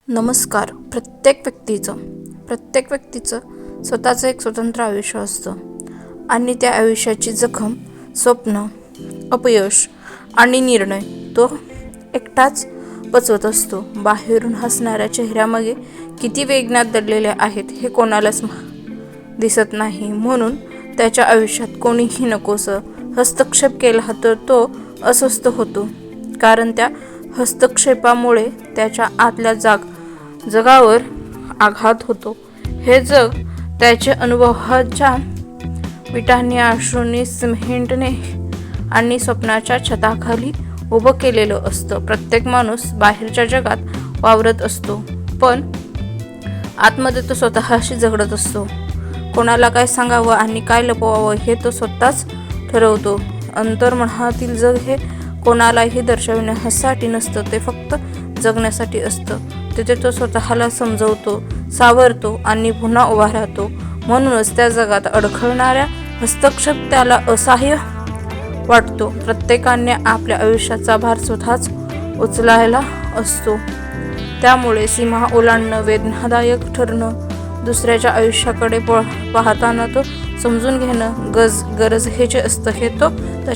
नमस्कार. प्रत्येक व्यक्तीचं स्वतःचं एक स्वतंत्र आयुष्य असतं आणि त्या आयुष्याची जखम, स्वप्न, अपयश आणि निर्णय तो एकटाच पचवत असतो. बाहेरून हसणाऱ्या चेहऱ्यामागे किती वेदना दडलेल्या आहेत हे कोणालाच दिसत नाही. म्हणून त्याच्या आयुष्यात कोणीही नकोसं हस्तक्षेप केला तर तो अस्वस्थ होतो, कारण त्या हस्तक्षेपामुळे त्याच्या आतल्या जगावर आघात होतो. हे जग त्याचे अनुभवाच्या विटांनी, अश्रूंनी, सिमेंटने आणि स्वप्नाच्या छताखाली उभं केलेलं असतं. प्रत्येक माणूस बाहेरच्या जगात वावरत असतो, पण आतमध्ये तो स्वतःशी झगडत असतो. कोणाला काय सांगावं आणि काय लपवावं हे तो स्वतःच ठरवतो. अंतर्मनातील जग हे कोणालाही दर्शविण्यासाठी नसतं, ते फक्त जगण्यासाठी असतं. तिथे तो स्वतःला समजवतो, सावरतो आणि पुन्हा उभा राहतो. म्हणूनच त्या जगात अडखळणाऱ्या हस्तक्षेप त्याला असह्य वाटतो. प्रत्येकाने आपल्या आयुष्याचा भार स्वतःच उचलायला असतो. त्यामुळे सीमा ओलांडणं वेदनादायक ठरणं, दुसऱ्याच्या आयुष्याकडे पाहताना तो समजून घेणं गरजेचे असतं. हे तो त्याच्या